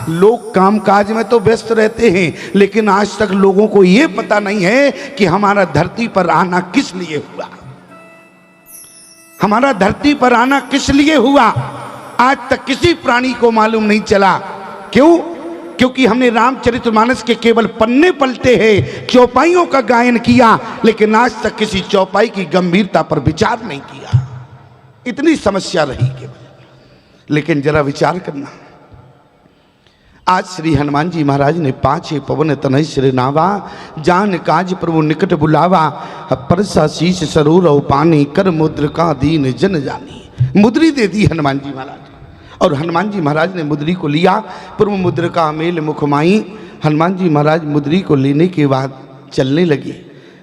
लोग कामकाज में तो व्यस्त रहते हैं, लेकिन आज तक लोगों को यह पता नहीं है कि हमारा धरती पर आना किस लिए हुआ। हमारा धरती पर आना किस लिए हुआ आज तक किसी प्राणी को मालूम नहीं चला। क्यों? क्योंकि हमने रामचरितमानस के केवल पन्ने पलटे हैं, चौपाइयों का गायन किया, लेकिन आज तक किसी चौपाई की गंभीरता पर विचार नहीं किया। इतनी समस्या रही केवल। लेकिन जरा विचार करना, आज श्री हनुमान जी महाराज ने पांचे पवन तनय श्री नावा, जान काज प्रभु निकट बुलावा, परसा शीश सरूर पानी, कर मुद्रिका दीन जन जानी। मुद्री दे दी हनुमान जी महाराज, और हनुमान जी महाराज ने मुद्री को लिया। पूर्व मुद्रिका मेल मुखमाई। हनुमान जी महाराज मुद्री को लेने के बाद चलने लगे।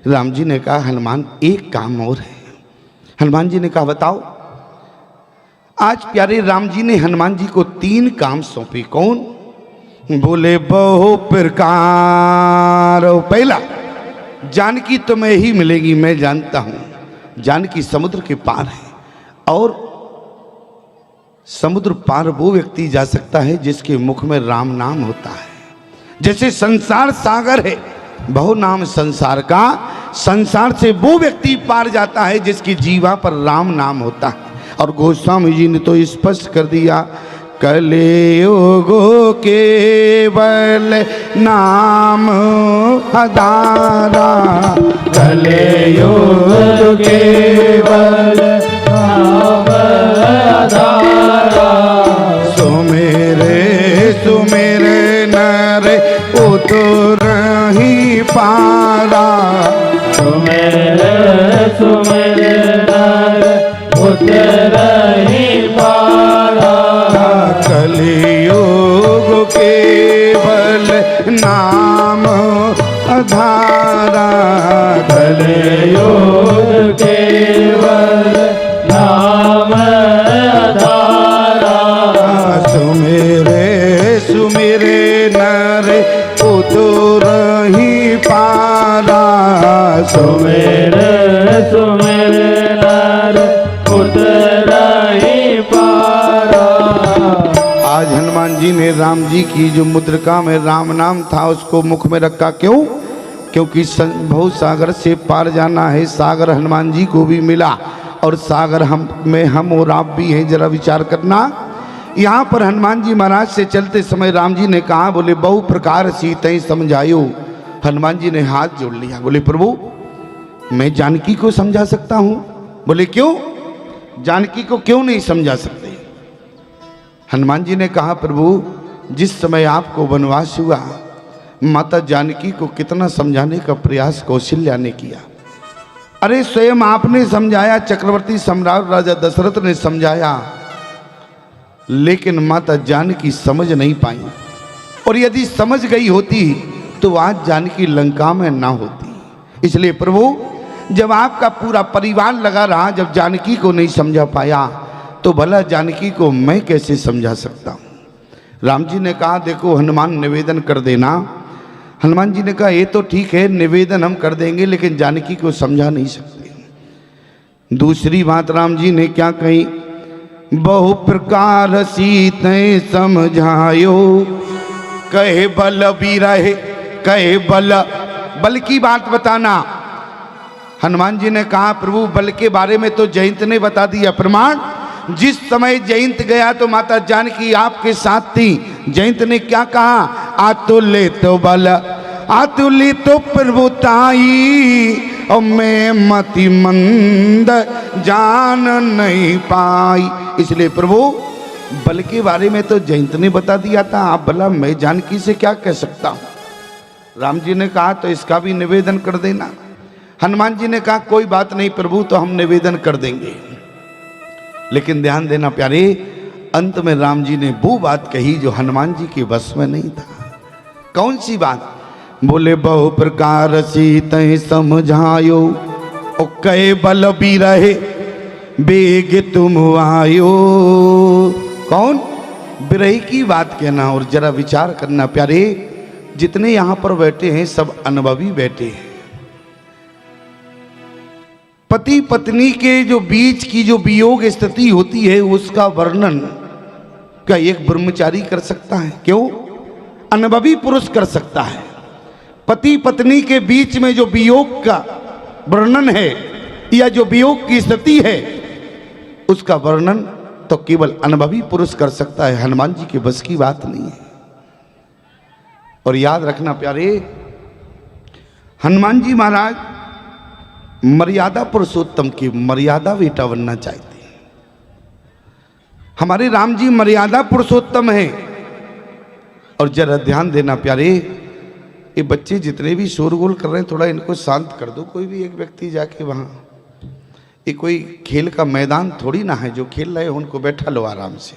राम जी ने कहा हनुमान एक काम और है। हनुमान जी ने कहा बताओ। आज प्यारे राम जी ने हनुमान जी को 3 काम सौंपे। कौन? बोले बहु प्रकार। पहला, जानकी तुम्हें ही मिलेगी, मैं जानता हूं। जानकी समुद्र के पार है, और समुद्र पार वो व्यक्ति जा सकता है जिसके मुख में राम नाम होता है। जैसे संसार सागर है, बहु नाम संसार का, संसार से वो व्यक्ति पार जाता है जिसकी जीवा पर राम नाम होता है। और गोस्वामी जी ने तो स्पष्ट कर दिया, कलियुगो केवल नाम आधारा, कलियुग केवल नाम आधारा, सुमेरे सुमेरे नर उतर ही पारा, सुमेरे सुमेरे नर उतर ही पारा, कलियुग केवल नाम आधारा, कलियुग केवल नाम आधारा, सुमेरे सुमेरे नर उतर ही पारा, सुमेरे सुमेरे नर उतर ही पारा। आज हनुमान जी ने राम जी की जो मुद्रिका में राम नाम था उसको मुख में रखा। क्यों? क्योंकि बहुत सागर से पार जाना है। सागर हनुमान जी को भी मिला, और सागर हम और आप भी हैं। जरा विचार करना, यहाँ पर हनुमान जी महाराज से चलते समय राम जी ने कहा, बोले बहु प्रकार सीते समझायो। हनुमान जी ने हाथ जोड़ लिया, बोले प्रभु मैं जानकी को समझा सकता हूँ। बोले क्यों? जानकी को क्यों नहीं समझा सकते? हनुमान जी ने कहा प्रभु जिस समय आपको वनवास हुआ, माता जानकी को कितना समझाने का प्रयास कौशल्या ने किया। अरे स्वयं आपने समझाया, चक्रवर्ती सम्राट राजा दशरथ ने समझाया, लेकिन माता जानकी समझ नहीं पाई। और यदि समझ गई होती तो आज जानकी लंका में ना होती। इसलिए प्रभु जब आपका पूरा परिवार लगा रहा, जब जानकी को नहीं समझा पाया, तो भला जानकी को मैं कैसे समझा सकता हूँ? राम जी ने कहा देखो हनुमान निवेदन कर देना। हनुमान जी ने कहा ये तो ठीक है, निवेदन हम कर देंगे, लेकिन जानकी को समझा नहीं सकते। दूसरी बात राम जी ने क्या कही? बहु प्रकार सीते समझायो, कहे बल भी रहे, कहे बल की बात बताना। हनुमान जी ने कहा प्रभु बल के बारे में तो जयंत ने बता दिया। प्रमाण, जिस समय जयंत गया तो माता जानकी आपके साथ थी। जयंत ने क्या कहा? आतुल्य तो बल, आतुल्य तो प्रभुताई, और मैं मति मंद जान नहीं पाई। इसलिए प्रभु बल के बारे में तो जयंत ने बता दिया था, आप भला मैं जानकी से क्या कह सकता हूँ? राम जी ने कहा तो इसका भी निवेदन कर देना। हनुमान जी ने कहा कोई बात नहीं प्रभु, तो हम निवेदन कर देंगे। लेकिन ध्यान देना प्यारे, अंत में राम जी ने वो बात कही जो हनुमान जी के बस में नहीं था। कौन सी बात? बोले बहु प्रकार सीते समझायो, और कहे बल भी रहे बेग तुम आयो। कौन? बिरही की बात कहना। और जरा विचार करना प्यारे, जितने यहां पर बैठे हैं सब अनुभवी बैठे हैं। पति पत्नी के जो बीच की जो वियोग स्थिति होती है उसका वर्णन क्या एक ब्रह्मचारी कर सकता है? क्यों? अनुभवी पुरुष कर सकता है। पति पत्नी के बीच में जो वियोग का वर्णन है या जो वियोग की स्थिति है उसका वर्णन तो केवल अनुभवी पुरुष कर सकता है, हनुमान जी के बस की बात नहीं है। और याद रखना प्यारे, हनुमान जी महाराज मर्यादा पुरुषोत्तम की मर्यादा बेटा बनना चाहते हैं। हमारे राम जी मर्यादा पुरुषोत्तम है। और जरा ध्यान देना प्यारे, ये बच्चे जितने भी शोरगुल कर रहे हैं थोड़ा इनको शांत कर दो। कोई भी एक व्यक्ति जाके वहाँ, ये कोई खेल का मैदान थोड़ी ना है जो खेल रहे हो उनको बैठा लो आराम से।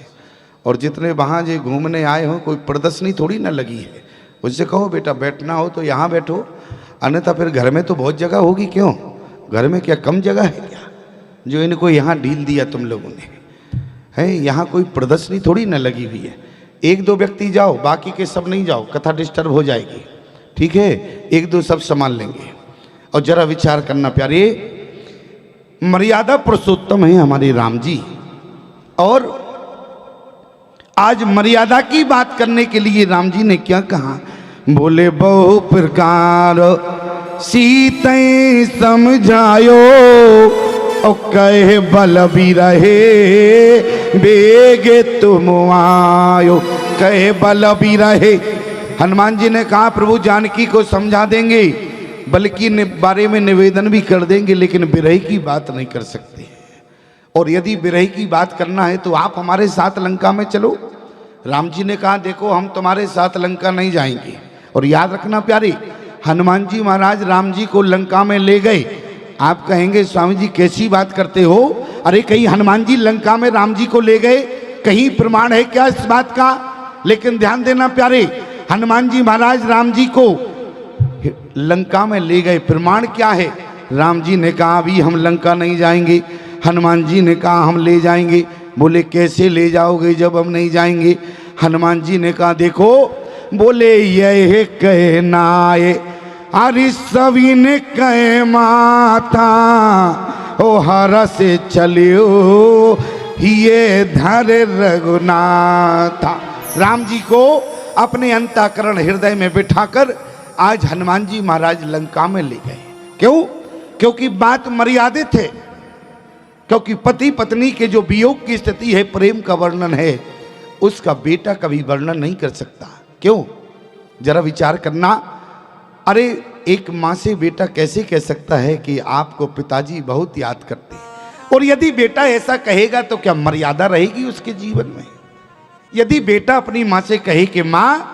और जितने वहाँ जो घूमने आए हो कोई प्रदर्शनी थोड़ी ना लगी है, उससे कहो बेटा बैठना हो तो यहाँ बैठो, अन्यथा फिर घर में तो बहुत जगह होगी। क्यों घर में क्या कम जगह है क्या जो इनको यहाँ ढील दिया तुम लोगों ने? है यहाँ कोई प्रदर्शनी थोड़ी ना लगी हुई है। एक दो व्यक्ति जाओ, बाकी के सब नहीं जाओ, कथा डिस्टर्ब हो जाएगी। ठीक है, एक दो सब संभाल लेंगे। और जरा विचार करना प्यारे, मर्यादा पुरुषोत्तम है हमारे राम जी। और आज मर्यादा की बात करने के लिए राम जी ने क्या कहा? बोले बहु प्रकार सीते समझायो और कहे बल भी रहे बेगे तुम आयो। कहे बल भी रहे, हनुमान जी ने कहा प्रभु जानकी को समझा देंगे, बल्कि बारे में निवेदन भी कर देंगे, लेकिन विरह की बात नहीं कर सकते। और यदि विरह की बात करना है तो आप हमारे साथ लंका में चलो। राम जी ने कहा देखो हम तुम्हारे साथ लंका नहीं जाएंगे। और याद रखना प्यारे, हनुमान जी महाराज राम जी को लंका में ले गए। आप कहेंगे स्वामी जी कैसी बात करते हो? अरे कहीं हनुमान जी लंका में राम जी को ले गए, कहीं प्रमाण है क्या इस बात का? लेकिन ध्यान देना प्यारे, हनुमान जी महाराज राम जी को लंका में ले गए, प्रमाण क्या है? राम जी ने कहा अभी हम लंका नहीं जाएंगे। हनुमान जी ने कहा हम ले जाएंगे। बोले कैसे ले जाओगे जब हम नहीं जाएंगे? हनुमान जी ने कहा देखो, बोले यह कहनाए अरे सभी ने कहे माता ओ हर से चलियो ये धर रघुनाथा। राम जी को अपने अंतःकरण हृदय में बिठाकर आज हनुमान जी महाराज लंका में ले गए। क्यों? क्योंकि बात मर्यादित है, क्योंकि पति पत्नी के जो वियोग की स्थिति है, प्रेम का वर्णन है, उसका बेटा कभी वर्णन नहीं कर सकता। क्यों? जरा विचार करना। अरे एक माँ से बेटा कैसे कह सकता है कि आपको पिताजी बहुत याद करते हैं? और यदि बेटा ऐसा कहेगा तो क्या मर्यादा रहेगी उसके जीवन में? यदि बेटा अपनी माँ से कहे कि माँ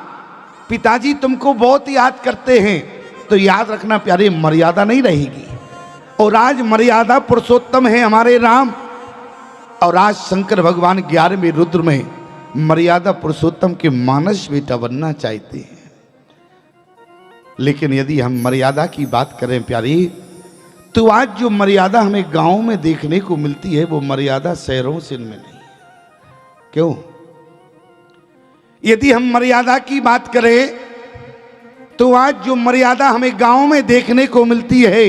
पिताजी तुमको बहुत याद करते हैं, तो याद रखना प्यारे मर्यादा नहीं रहेगी। और आज मर्यादा पुरुषोत्तम है हमारे राम। और आज शंकर भगवान 11वें रुद्र में मर्यादा पुरुषोत्तम के मानस बेटा बनना चाहते हैं। लेकिन यदि हम मर्यादा की बात करें प्यारी, तो आज जो मर्यादा हमें गांव में देखने को मिलती है वो मर्यादा शहरों से इनमें नहीं। क्यों? यदि हम मर्यादा की बात करें तो आज जो मर्यादा हमें गांव में देखने को मिलती है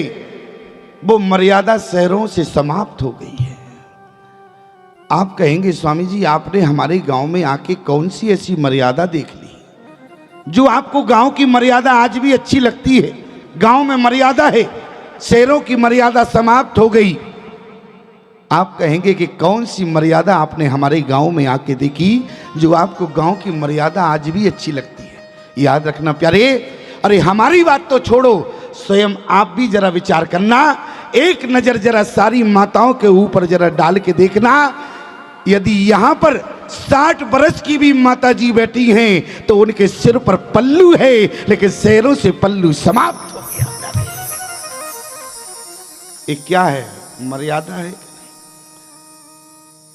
वो मर्यादा शहरों से समाप्त हो गई है। आप कहेंगे स्वामी जी आपने हमारे गांव में आके कौन सी ऐसी मर्यादा देख ली जो आपको गांव की मर्यादा आज भी अच्छी लगती है? गांव में मर्यादा है, शहरों की मर्यादा समाप्त हो गई। आप कहेंगे कि कौन सी मर्यादा आपने हमारे गांव में आके देखी जो आपको गांव की मर्यादा आज भी अच्छी लगती है? याद रखना प्यारे, अरे हमारी बात तो छोड़ो, स्वयं आप भी जरा विचार करना। एक नजर जरा सारी माताओं के ऊपर जरा डाल के देखना। यदि यहाँ पर 60 बरस की भी माता जी बैठी हैं तो उनके सिर पर पल्लू है, लेकिन शहरों से पल्लू समाप्त हो गया। ये क्या है? मर्यादा है।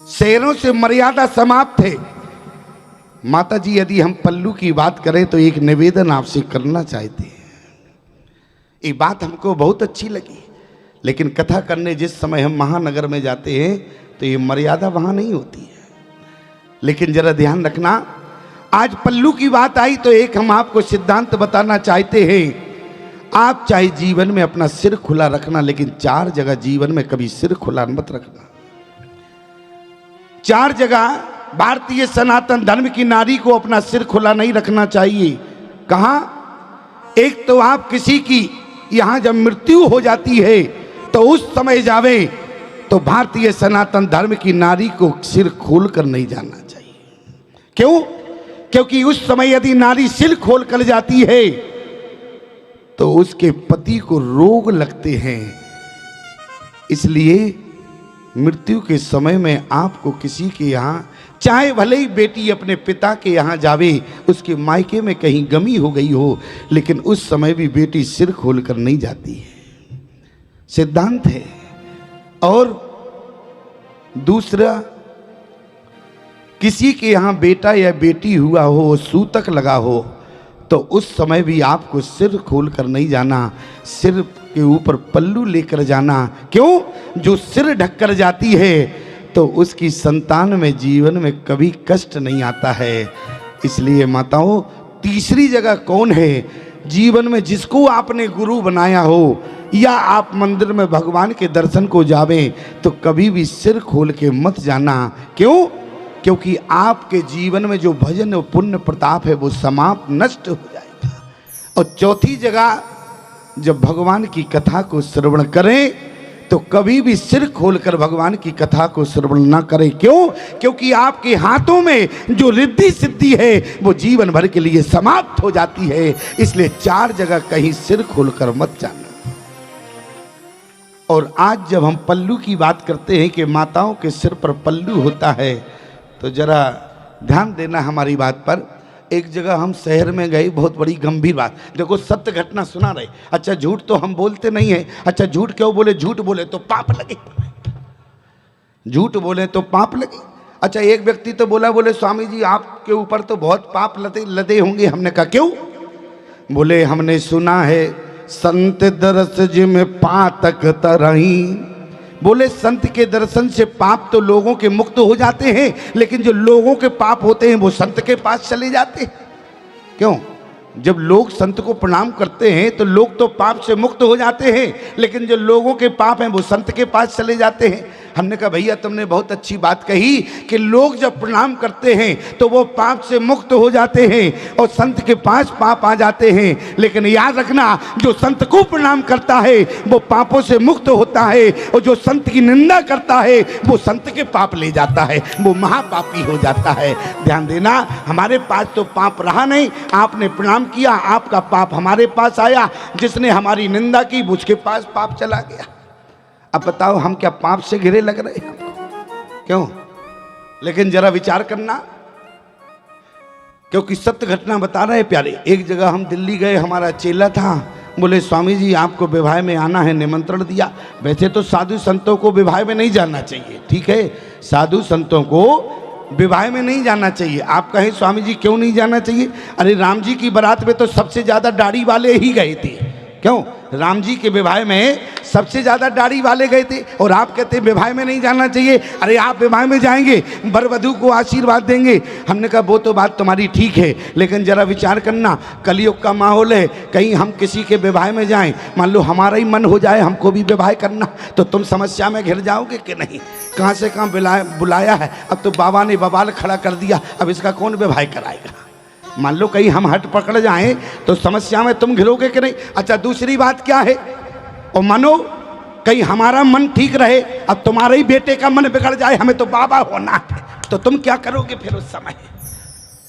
शहरों से मर्यादा समाप्त है। माता जी यदि हम पल्लू की बात करें तो एक निवेदन आपसे करना चाहते हैं। ये बात हमको बहुत अच्छी लगी, लेकिन कथा करने जिस समय हम महानगर में जाते हैं तो ये मर्यादा वहां नहीं होती है। लेकिन जरा ध्यान रखना, आज पल्लू की बात आई तो एक हम आपको सिद्धांत बताना चाहते हैं। आप चाहे जीवन में अपना सिर खुला रखना, लेकिन 4 जगह जीवन में कभी सिर खुला मत रखना। 4 जगह भारतीय सनातन धर्म की नारी को अपना सिर खुला नहीं रखना चाहिए। कहाँ? एक तो आप किसी की यहाँ जब मृत्यु हो जाती है तो उस समय जावे, तो भारतीय सनातन धर्म की नारी को सिर खोल कर नहीं जाना चाहिए। क्यों? क्योंकि उस समय यदि नारी सिर खोल कर जाती है तो उसके पति को रोग लगते हैं। इसलिए मृत्यु के समय में आपको किसी के यहाँ, चाहे भले ही बेटी अपने पिता के यहाँ जावे, उसके मायके में कहीं गमी हो गई हो, लेकिन उस समय भी बेटी सिर खोलकर नहीं जाती है, सिद्धांत है। और दूसरा, किसी के यहाँ बेटा या बेटी हुआ हो, सूतक लगा हो, तो उस समय भी आपको सिर खोलकर नहीं जाना, सिर के ऊपर पल्लू लेकर जाना। क्यों? जो सिर ढककर जाती है तो उसकी संतान में जीवन में कभी कष्ट नहीं आता है। इसलिए माताओं, तीसरी जगह कौन है जीवन में जिसको आपने गुरु बनाया हो, या आप मंदिर में भगवान के दर्शन को जावें तो कभी भी सिर खोल के मत जाना। क्यों? क्योंकि आपके जीवन में जो भजन और पुण्य प्रताप है वो समाप्त, नष्ट हो जाएगा। और चौथी जगह, जब भगवान की कथा को श्रवण करें तो कभी भी सिर खोलकर भगवान की कथा को श्रवण ना करें। क्यों? क्योंकि आपके हाथों में जो रिद्धि सिद्धि है वो जीवन भर के लिए समाप्त हो जाती है। इसलिए 4 जगह कहीं सिर खोलकर मत जाना। और आज जब हम पल्लू की बात करते हैं कि माताओं के सिर पर पल्लू होता है, तो जरा ध्यान देना हमारी बात पर। एक जगह हम शहर में गए, बहुत बड़ी गंभीर बात, देखो सत्य घटना सुना रहे। अच्छा, झूठ तो हम बोलते नहीं है। अच्छा, झूठ क्यों बोले? झूठ बोले तो पाप लगे, झूठ बोले तो पाप लगे। अच्छा, एक व्यक्ति तो बोले स्वामी जी आपके ऊपर तो बहुत पाप लदे होंगे। हमने कहा क्यों? बोले हमने सुना है संत दरस जिम पातक तरही। बोले संत के दर्शन से पाप तो लोगों के मुक्त हो जाते हैं, लेकिन जो लोगों के पाप होते हैं वो संत के पास चले जाते हैं। क्यों? जब लोग संत को प्रणाम करते हैं तो लोग तो पाप से मुक्त हो जाते हैं, लेकिन जो लोगों के पाप हैं वो संत के पास चले जाते हैं। हमने कहा भैया तुमने बहुत अच्छी बात कही कि लोग जब प्रणाम करते हैं तो वो पाप से मुक्त हो जाते हैं और संत के पास पाप आ जाते हैं। लेकिन याद रखना, जो संत को प्रणाम करता है वो पापों से मुक्त होता है, और जो संत की निंदा करता है वो संत के पाप ले जाता है, वो महापापी हो जाता है। ध्यान देना, हमारे पास तो पाप रहा नहीं, आपने प्रणाम किया, आपका पाप हमारे पास आया, जिसने हमारी निंदा की उसके पास पाप चला गया। अब बताओ हम क्या पाप से घिरे लग रहे हैं? क्यों? लेकिन जरा विचार करना, क्योंकि सत्य घटना बता रहे प्यारे। एक जगह हम दिल्ली गए, हमारा चेला था, बोले स्वामी जी आपको विवाह में आना है, निमंत्रण दिया। वैसे तो साधु संतों को विवाह में नहीं जाना चाहिए, ठीक है, साधु संतों को विवाह में नहीं जाना चाहिए। आप कहें स्वामी जी क्यों नहीं जाना चाहिए? अरे राम जी की बारात में तो सबसे ज्यादा दाढ़ी वाले ही गए थे। क्यों? राम जी के विवाह में सबसे ज्यादा दाढ़ी वाले गए थे, और आप कहते हैं विवाह में नहीं जाना चाहिए। अरे आप विवाह में जाएंगे, वर वधू को आशीर्वाद देंगे। हमने कहा वो तो बात तुम्हारी ठीक है, लेकिन जरा विचार करना, कलयुग का माहौल है, कहीं हम किसी के विवाह में जाएं, मान लो हमारा ही मन हो जाए हमको भी विवाह करना, तो तुम समस्या में घिर जाओगे कि नहीं? कहाँ से कहाँ बुलाया है, अब तो बाबा ने बवाल खड़ा कर दिया, अब इसका कौन विवाह कराएगा? मान लो कहीं हम हट पकड़ जाएं तो समस्या में तुम घिरोगे कि नहीं? अच्छा, दूसरी बात क्या है, और मानो कहीं हमारा मन ठीक रहे, अब तुम्हारे ही बेटे का मन बिगड़ जाए, हमें तो बाबा होना है, तो तुम क्या करोगे फिर उस समय?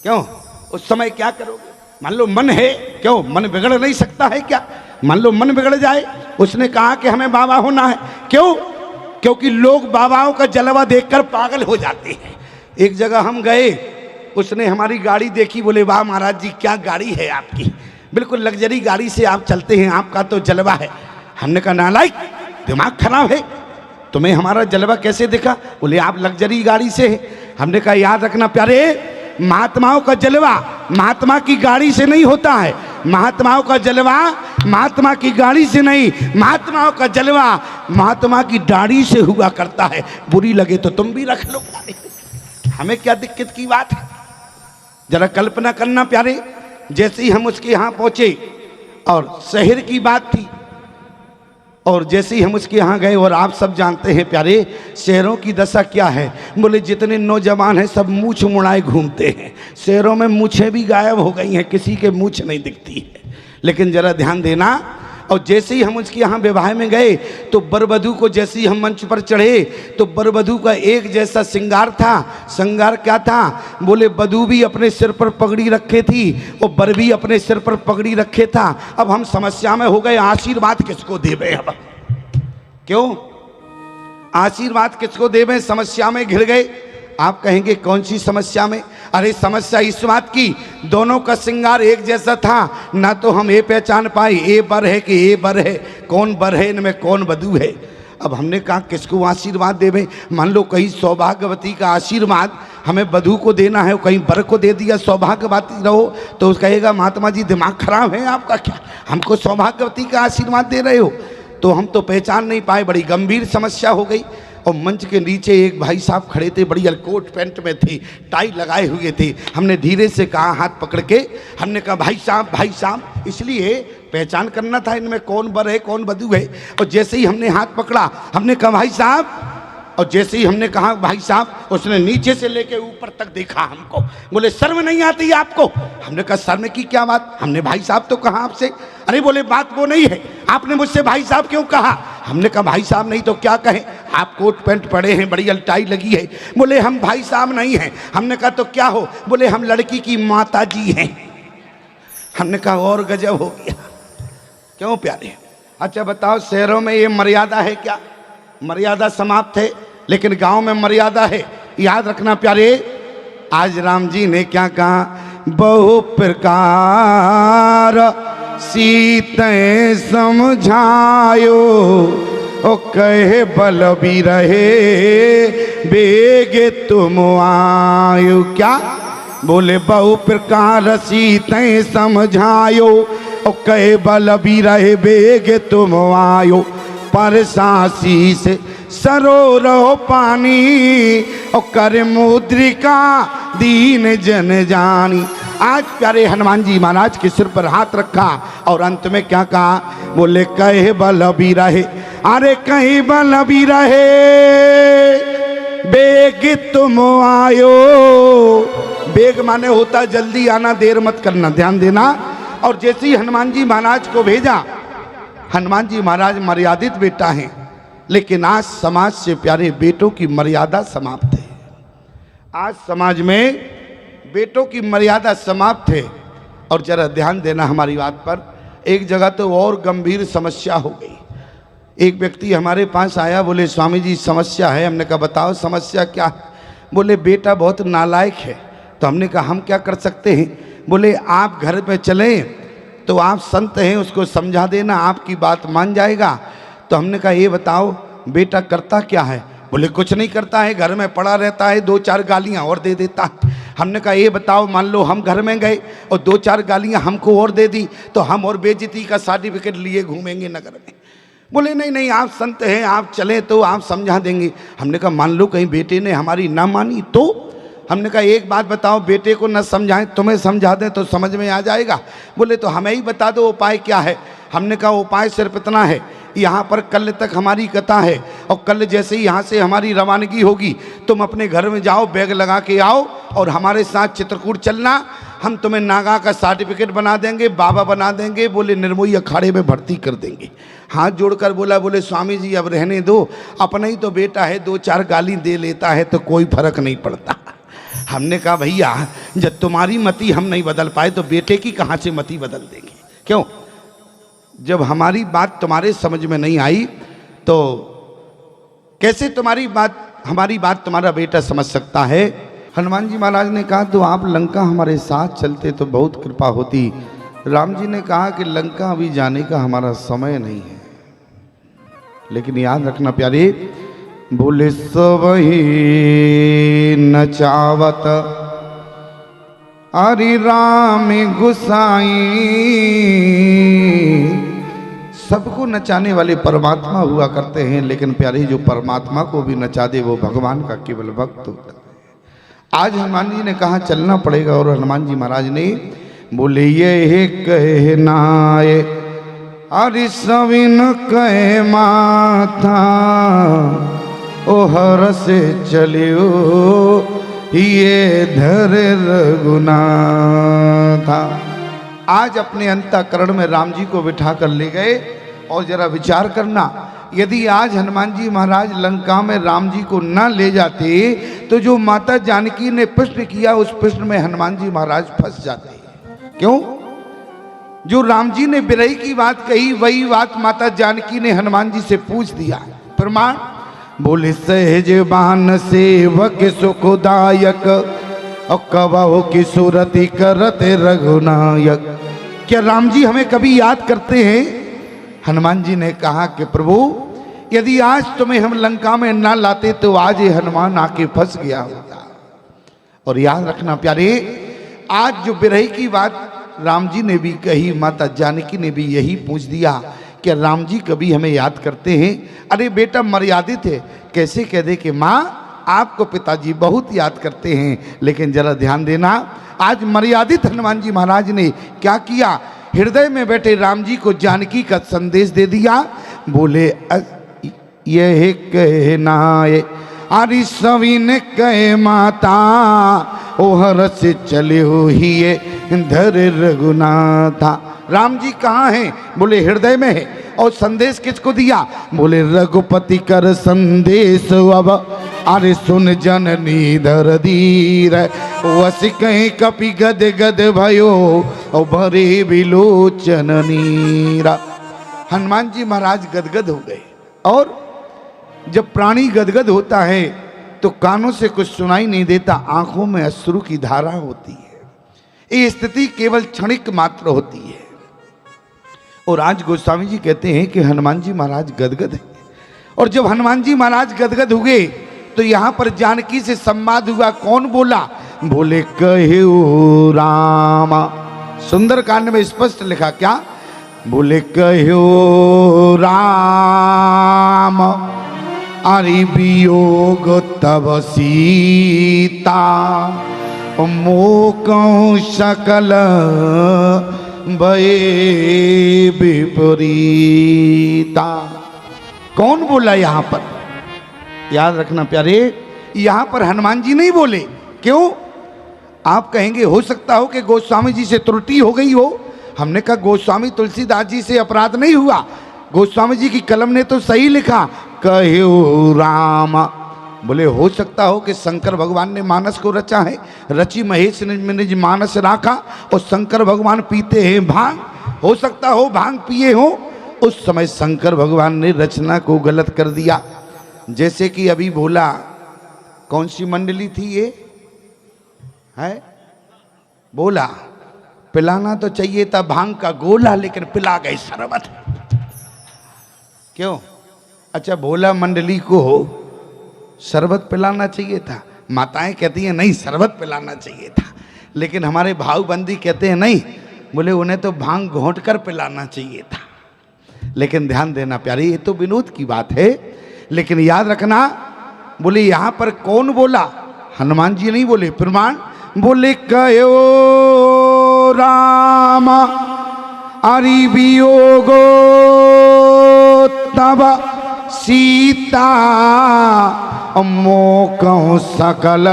क्यों? उस समय क्या करोगे? मान लो मन है, क्यों मन बिगड़ नहीं सकता है क्या? मान लो मन बिगड़ जाए, उसने कहा कि हमें बाबा होना है, क्यों? क्योंकि लोग बाबाओं का जलवा देखकर पागल हो जाते हैं। एक जगह हम गए, उसने हमारी गाड़ी देखी, बोले वाह महाराज जी क्या गाड़ी है आपकी, बिल्कुल लग्जरी गाड़ी से आप चलते हैं, आपका तो जलवा है। हमने कहा नालायक, दिमाग खराब है, तुम्हें हमारा जलवा कैसे दिखा? बोले आप लग्जरी गाड़ी से हैं। हमने कहा याद रखना प्यारे, महात्माओं का जलवा महात्मा की गाड़ी से नहीं होता है, महात्माओं का जलवा महात्मा की गाड़ी से नहीं, महात्माओं का जलवा महात्मा की दाढ़ी से हुआ करता है। बुरी लगे तो तुम भी रख लो, हमें क्या दिक्कत की बात है? जरा कल्पना करना प्यारे, जैसे ही हम उसके यहाँ पहुंचे और शहर की बात थी, और जैसे ही हम उसके यहाँ गए, और आप सब जानते हैं प्यारे शहरों की दशा क्या है, बोले जितने नौजवान हैं सब मूछ मुड़ाए घूमते हैं। शहरों में मूछें भी गायब हो गई हैं, किसी के मूछ नहीं दिखती है। लेकिन जरा ध्यान देना, और जैसे ही हम उसके यहाँ विवाह में गए तो बरवधू को जैसे ही हम मंच पर चढ़े तो बरवधू का एक जैसा श्रृंगार था। श्रृंगार क्या था? बोले वधू भी अपने सिर पर पगड़ी रखे थी और बर भी अपने सिर पर पगड़ी रखे था। अब हम समस्या में हो गए, आशीर्वाद किसको देवे? अब क्यों आशीर्वाद किसको देवे? समस्या में घिर गए। आप कहेंगे कौन सी समस्या में? अरे समस्या इस बात की, दोनों का श्रृंगार एक जैसा था, ना तो हम ये पहचान पाए ये बर है कि ये बर है, कौन बर है, इनमें कौन वधू है। अब हमने कहा किसको आशीर्वाद देवे? मान लो कहीं सौभाग्यवती का आशीर्वाद हमें वधू को देना है, कहीं बर को दे दिया सौभाग्यवती रहो, तो उस कहेगा महात्मा जी दिमाग खराब है आपका क्या, हमको सौभाग्यवती का आशीर्वाद दे रहे हो? तो हम तो पहचान नहीं पाए, बड़ी गंभीर समस्या हो गई। और मंच के नीचे एक भाई साहब खड़े थे, बड़ी कोट पैंट में थे, टाई लगाए हुए थे। हमने धीरे से कहा हाथ पकड़ के, हमने कहा भाई साहब, इसलिए पहचान करना था इनमें कौन बर है कौन वधू है। और जैसे ही हमने हाथ पकड़ा, हमने कहा भाई साहब, और जैसे ही हमने कहा भाई साहब, उसने नीचे से लेके ऊपर तक देखा हमको, बोले शर्म नहीं आती आपको? हमने कहा शर्म की क्या बात, हमने भाई साहब तो कहा आपसे। अरे बोले बात वो नहीं है, आपने मुझसे भाई साहब क्यों कहा? हमने कहा भाई साहब नहीं तो क्या कहें, आप कोट पैंट पड़े हैं, बड़ी अलटाई लगी है। बोले हम भाई साहब नहीं हैं। हमने कहा तो क्या हो? बोले हम लड़की की माता जी हैं। हमने कहा और गजब हो गया। क्यों प्यारे? अच्छा बताओ, शहरों में ये मर्यादा है क्या? मर्यादा समाप्त है, लेकिन गांव में मर्यादा है। याद रखना प्यारे, आज राम जी ने क्या कहा? बहु प्रकार सीते समझायो, ओ कहे बल भी रहे बेगे तुम आयो। क्या बोले? बहु प्रकार सीते समझायो, ओ कहे बल भी रहे बेगे तुम आयो। पर सासी से सरोवरो पानी, और कर मुद्रिका दीन जन जानी। आज प्यारे हनुमान जी महाराज के सिर पर हाथ रखा और अंत में क्या कहा? बोले कहे बल भी रहे, अरे कहीं बल भी रहे बेग तुम आयो। बेग माने होता जल्दी आना, देर मत करना, ध्यान देना। और जैसे ही हनुमान जी महाराज को भेजा, हनुमान जी महाराज मर्यादित बेटा हैं, लेकिन आज समाज से प्यारे बेटों की मर्यादा समाप्त है। आज समाज में बेटों की मर्यादा समाप्त है। और जरा ध्यान देना हमारी बात पर, एक जगह तो और गंभीर समस्या हो गई। एक व्यक्ति हमारे पास आया, बोले स्वामी जी समस्या है। हमने कहा बताओ समस्या क्या है? बोले बेटा बहुत नालायक है। तो हमने कहा हम क्या कर सकते हैं? बोले आप घर पे चलें तो आप संत हैं, उसको समझा देना, आपकी बात मान जाएगा। तो हमने कहा ये बताओ बेटा करता क्या है? बोले कुछ नहीं करता है, घर में पड़ा रहता है, 2-4 गालियां और दे देता है। हमने कहा ये बताओ, मान लो हम घर में गए और 2-4 गालियां हमको और दे दी, तो हम और बेइज्जती का सर्टिफिकेट लिए घूमेंगे नगर में। बोले नहीं नहीं, आप संत हैं, आप चले तो आप समझा देंगे। हमने कहा मान लो कहीं बेटे ने हमारी ना मानी तो? हमने कहा एक बात बताओ, बेटे को न समझाएं, तुम्हें समझा दें तो समझ में आ जाएगा। बोले तो हमें ही बता दो उपाय क्या है। हमने कहा उपाय सिर्फ इतना है, यहाँ पर कल तक हमारी कथा है, और कल जैसे ही यहाँ से हमारी रवानगी होगी, तुम अपने घर में जाओ, बैग लगा के आओ और हमारे साथ चित्रकूट चलना। हम तुम्हें नागा का सर्टिफिकेट बना देंगे, बाबा बना देंगे। बोले निर्मोही अखाड़े में भर्ती कर देंगे। हाथ जोड़कर बोला, बोले स्वामी जी अब रहने दो, अपना ही तो बेटा है, 2-4 गाली दे लेता है तो कोई फर्क नहीं पड़ता। हमने कहा भैया जब तुम्हारी मति हम नहीं बदल पाए तो बेटे की कहाँ से मति बदल देंगे? क्यों? जब हमारी बात तुम्हारे समझ में नहीं आई तो कैसे हमारी बात तुम्हारा बेटा समझ सकता है? हनुमान जी महाराज ने कहा तो आप लंका हमारे साथ चलते तो बहुत कृपा होती। राम जी ने कहा कि लंका अभी जाने का हमारा समय नहीं है। लेकिन याद रखना प्यारे, बोले सबही नचावत अरे राम गुसाई। सबको नचाने वाले परमात्मा हुआ करते हैं, लेकिन प्यारे जो परमात्मा को भी नचा दे वो भगवान का केवल भक्त होता है। आज हनुमान जी ने कहा चलना पड़ेगा, और हनुमान जी महाराज ने बोले ये कहनाए अरे सविन कहे माथा ओ हर से चलियो ये धर रघुनाथा। आज अपने अंतःकरण में राम जी को बिठा कर ले गए और जरा विचार करना, यदि आज हनुमान जी महाराज लंका में राम जी को न ले जाते तो जो माता जानकी ने प्रश्न किया उस प्रश्न में हनुमान जी महाराज फंस जाते। क्यों? जो राम जी ने बिरही की बात कही वही बात माता जानकी ने हनुमान जी से पूछ दिया। प्रमाण? बोले सहज बान सेवक सुखदायक और कबहु की सूरति करते रघुनायक। क्या राम जी हमें कभी याद करते हैं? हनुमान जी ने कहा कि प्रभु यदि आज तुम्हें हम लंका में ना लाते तो आज ये हनुमान आके फंस गया होता। और याद रखना प्यारे, आज जो बिरही की बात राम जी ने भी कही, माता जानकी ने भी यही पूछ दिया कि राम जी कभी हमें याद करते हैं? अरे बेटा मर्यादित है, कैसे कह दे कि माँ आपको पिताजी बहुत याद करते हैं, लेकिन जरा ध्यान देना आज मर्यादित हनुमान जी महाराज ने क्या किया, हृदय में बैठे राम जी को जानकी का संदेश दे दिया। बोले यह कहनाए अरे सविन कहे माता ओ हर से चले हो ही धर रघुनाथा। राम जी कहाँ हैं? बोले हृदय में है। और संदेश किसको दिया? बोले रघुपति कर संदेश अब अरे सुन जननी धर धीर वस कहीं कपि गद गद भयो और भरे विलोचन नीरा। हनुमान जी महाराज गदगद हो गए। और जब प्राणी गदगद होता है तो कानों से कुछ सुनाई नहीं देता, आंखों में अश्रु की धारा होती है। ये स्थिति केवल क्षणिक मात्र होती है। और आज गोस्वामी जी कहते हैं कि हनुमान जी महाराज गदगद है। और जब हनुमान जी महाराज गदगद हुए तो यहां पर जानकी से संवाद हुआ। कौन बोला? बोले कहो रामा। सुंदर कांड में स्पष्ट लिखा क्या? बोले कहो राम अरे वियोग तब सीता मोकौ सकल भये विपरीता। कौन बोला यहां पर? याद रखना प्यारे, यहां पर हनुमान जी नहीं बोले। क्यों? आप कहेंगे हो सकता हो कि गोस्वामी जी से त्रुटि हो गई हो। हमने कहा गोस्वामी तुलसीदास जी से अपराध नहीं हुआ, गोस्वामी जी की कलम ने तो सही लिखा कहो राम। बोले हो सकता हो कि शंकर भगवान ने मानस को रचा है, रचि महेश ने निज मानस राखा और शंकर भगवान पीते हैं भांग। हो सकता हो भांग पिए हो, उस समय शंकर भगवान ने रचना को गलत कर दिया। जैसे कि अभी बोला, कौन सी मंडली थी ये है? बोला पिलाना तो चाहिए था भांग का गोला, लेकिन पिला गए शरबत। क्यों? अच्छा, भोला मंडली को शरबत पिलाना चाहिए था। माताएं कहती हैं नहीं शरबत पिलाना चाहिए था, लेकिन हमारे भावबंदी कहते हैं नहीं, बोले उन्हें तो भांग घोंट कर पिलाना चाहिए था। लेकिन ध्यान देना प्यारे, ये तो विनोद की बात है, लेकिन याद रखना बोले यहां पर कौन बोला? हनुमान जी नहीं बोले। प्रमाण? बोले कहो राम अरि वियोगो तब सीता मोकौ सकल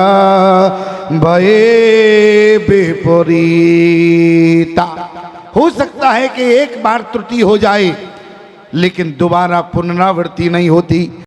भये विपरीता। हो सकता है कि एक बार त्रुटि हो जाए, लेकिन दोबारा पुनरावृत्ति नहीं होती।